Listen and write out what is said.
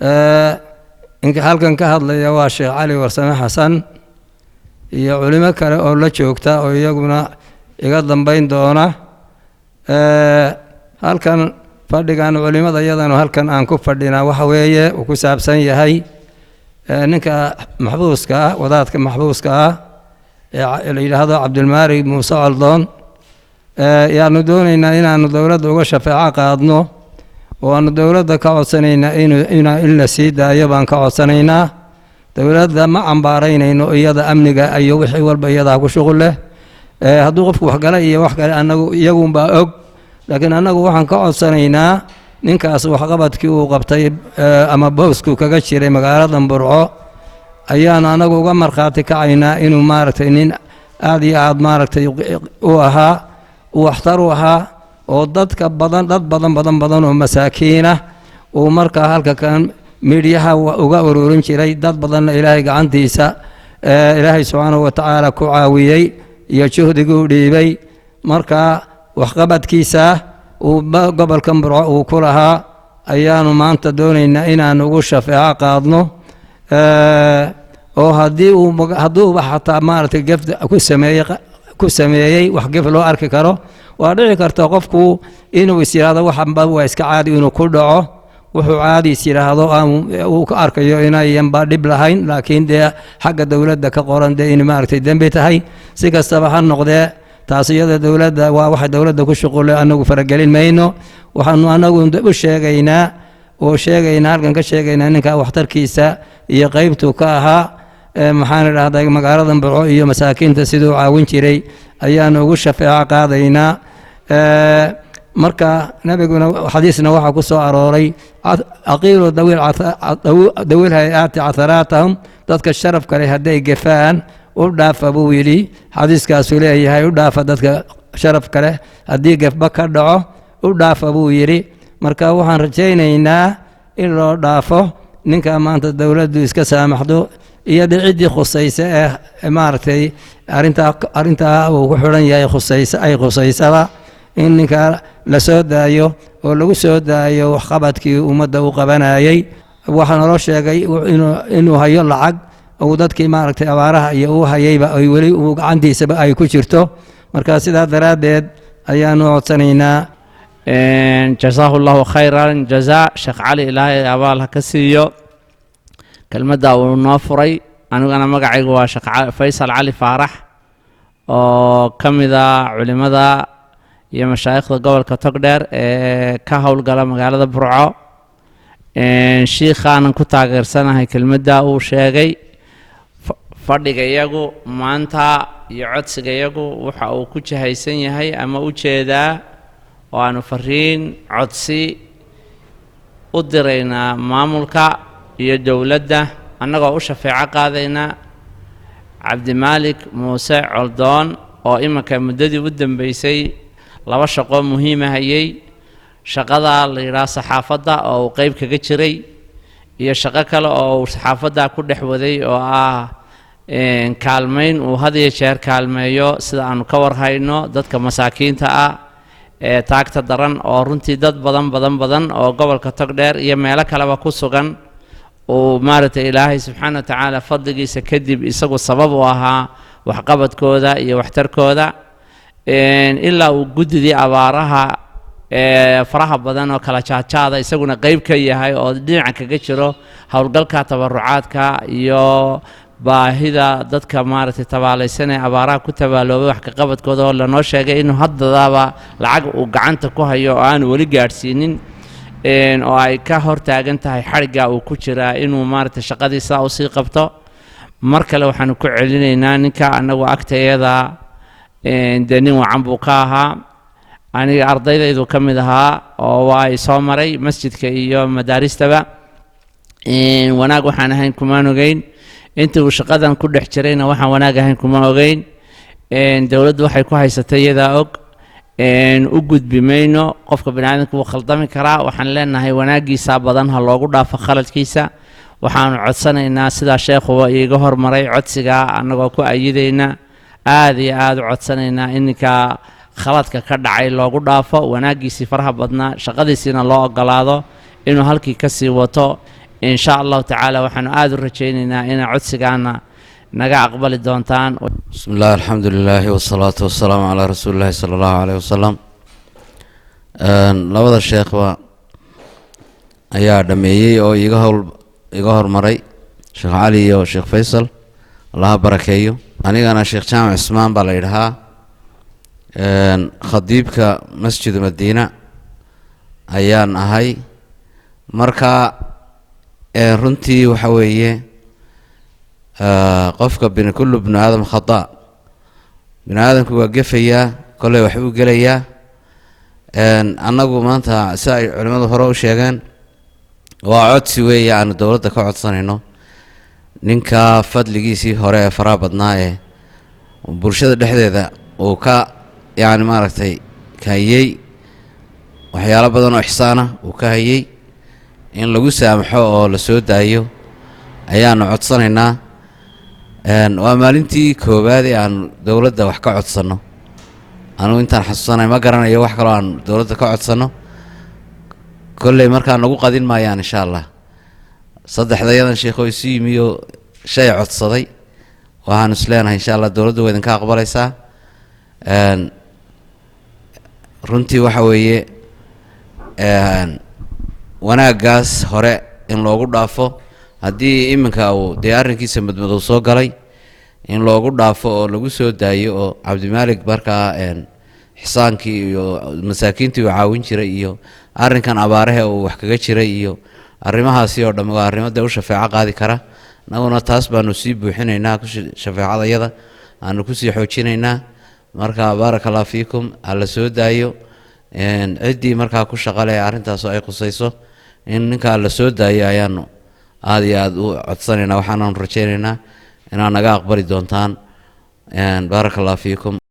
إنك halkan ka hadlaya waa Sheekh Cali Warsame Xasan iyo culimo kale oo la joogta oo iyaguna iga dambeyn doona halkan fadhigan culimada iyadana halkan aan ku fadhina waxa weeye uu ku saabsan yahay ninka maxbuuska wadaadka maxbuuska ee la yiraahdo Cabdulmaarig Muuse Coldoon yaanu doonaynaa inaanu dawladda uga shafaaco qaadno oo aanu dawladda ka codsanaynaa in la sii daayo baan ka codsanaynaa dawladda ma ambaaraynayno iyada amniga iyo wixii walba iyada ku shuqul leh hadduu qofku wax galay iyo wax kale anagu iyagu baa og laakiin anagu waxaan ka codsanaynaa ninkaas wax qabadkii uu qabtay ama boosku kaga jiray magaalada Burco ayaan anagu uga marxaati kacaynaa inuu maaragtay nin aad iyo aad maaragtay u ahaa waxtar u ahaa oo dad badan oo masaakiin ah oo markaa halka kan meediyaha uga ururin jiray dad badan Ilaahay gacantiisa Ilaahay subhanahu wa ta'ala ku caawiyay iyo juhdigu dhiibay markaa wax qabadkiisa oo gobolka Burco uu ku lahaa ayaanu maanta doonaynaa inaan ugu shafaaco qaadno oo hadduu xataa maaragtay gaf ku sameeyay wax gaf loo arki karo waa dhici karta qofku inuu is yiraahdo waxba waa iska caadi inuu ku dhaco wuxuu caadi is yiraahdo uu ka arkayo inayan ba dhib lahayn laakiin xagga dawladda ka qoran in maaragtay dambi tahay si kastaba ha noqdee taasiyada dawladda waa waxa dawladda ku shaqeeyo anagu faragelin mayno waxaanu anagu u sheegaynaa halkan ka sheegaynaa ninka waxtarkiisa iyo qaybtu ka ahaa maxaan raahday magaalada Burco iyo masaakiinta sidoo caawin jiray ayaan ugu shafaaco qaadaynaa marka nabiguna xadiisna waxa ku soo arooray aqiilu dawil hay'aati atharaatahum dadka sharaf kale haday gafaan u dhaafa buu yiri xadiiskaas uu leeyahay u dhaafa dadka sharaf kale hadii gafba ka dhaco u dhaafa buu yiri marka waxaan rajaynaynaa in loo dhaafo ninka maanta dawladdu iska saamaxdo iyo cidii khusaysa maartay arinta uu ku xiran yahay khusaysada in ninka la soo daayo oo lagu soo daayo wax qabadkii ummadda uu qabanayay waxaan loo sheegay inuu hayo lacag oo dadkii maartay abaaraha iyo uu hayayba ay wali uu gacantiisaba ay ku jirto marka sidaa daraadeed ayaanu codsanaynaa jazaahu khayran jazaa Sheekh Cali Ilaahay abaal ka siiyo kelmadda uu noo furay anigana magacaygu waa Sheekh Faysal Cali Faarax oo kamida culimada iyo mashaayikhda gobolka Togdheer ee ka howlgala magaalada Burco sheekhan ku taageersanahay kelmadda uu sheegay fadhiga iyagu maanta iyo codsiga iyagu waxa uu ku jahaysan yahay ama u jeedaa oo aanu fariin codsi u diraynaa maamulka iyo dawladda annagoo u shafaaco qaadayna Cabdimaalig Muuse Coldoon oo imanka muddadii u dambeysay laba shaqo muhiim ah hayay shaqada la yiraahdo saxaafadda oo qayb kaga jiray iyo shaqo kale oo saxaafadda ku dhaxwaday oo kaalmeyn uu had iyo jeer kaalmeeyo sida aanu ka warhayno dadka masaakiinta ah ee taagta daran oo runtii dad badan oo gobolka Togdheer iyo meelo kaleba ku sugan oo maartay Ilaahay subhanahu wa ta'ala fadligiisa kadib isagu sabab u ahaa wax qabadkooda iyo waxtarkooda ilaa uu gudidii abaaraha faraha badan oo kala jaajaada isaguna qayb ka yahay oo dhinaca kaga jiro hawlgalka tabarucaadka iyo baahida dadka maartay tabaalaysan abaaraha ku tabaaloobay wax ka qabadkooda oo la noo sheegay inuu haddaba lacag uu gacanta ku hayo oo aan wali gaarsiinin oo ay ka hortaagan tahay xariga uu ku jira inuu maartay shaqadiisa u sii qabto mar kale waxaan ku celinaynaa ninka anagu agteeda nin wacan buu ka ahaa aniga ardaydaydu ka mid ahaa oo ay soo maray masjidka iyo madaaristaba wanaag waxaan ahayn kuma ogeyn intii uu shaqadan ku dhex jirayna waxaan wanaag ahayn kuma ogeyn dawladdu waxay ku haysatay iyada og u gudbi mayno qofka bini'aadamku wuu khaldami karaa waxaan leenahay wanaagiisa badan ha loogu dhaafo khaladkiisa waxaan codsanaynaa sida sheekhuba iiga hormaray codsiga annagoo ku ayidayna aad iyo aad u codsanaynaa inka khaladka ka dhacay loogu dhaafo wanaagiisii faraha badnaa shaqadiisina loo ogolaado inuu halkii ka sii wato إن شاء الله تعالى وحن آذر رجيننا إن عدسقانا نقع أقبل الدونتان. بسم الله الحمد لله والصلاة والسلام على رسول الله صلى الله عليه وسلم. labada sheekhba ayaa dhameeyey oo iga hormaray sheekh cali iyo sheekh faysal allaha barakeeyo. anigana sheekh jaamac ismaan baa la yidhahaa, khadiibka masjid madiina ayaan ahay. marka runtii waxa weeye qofka kullu bini aadam khata, bini aadamku waa gefayaa, kolley wax uu gelayaa. annagu maanta si ay culimmadu hore u sheegeen waa codsi weeye aanu dowladda ka codsanayno. ninka fadligiisii hore ee faraha badnaa ee bulshada dhexdeeda uu ka yacni maaragtay ka hayey waxyaalo badan oo ixsaana uu ka hayey in lagu saamaxo oo la soo daayo ayaanu codsanaynaa. waa maalintii koowaad ee aanu dowladda wax ka codsanno. anugu intaan xasuusanay ma garanayo wax kaloo aan dowladda ka codsanno. kolley markaa nagu qadin maayaan insha allah. saddexdayadan sheekho isu yimi oo shay codsaday waxaanu isleenahay insha allah dowladdu waa idinka aqbalaysaa. runtii waxa weeye wanaaggaas hore in loogu dhaafo, haddii iminka uu dee arrinkiisa madmadow soo galay, in loogu dhaafo oo lagu soo daayo oo cabdimaalig markaa xisaankii iyo masaakiintii uu caawin jiray iyo arrinkan abaarahe uu wax kaga jiray iyo arrimahaasi oo dhammi waa arrimo dee u shafeeco qaadi kara. annaguna taas baanu sii buuxinaynaa, shafeecadayada aanu kusii xoojinaynaa. marka baaraka allah fiikum, ha la soo daayo. ciddii markaa ku shaqale arrintaas oo ay qusayso in ninkaa la soo daayo ayaanu aada iyo aada u codsanaynaa. waxaanaanu rajaynaynaa inaad naga aqbali doontaan. baaraka allah fiikum.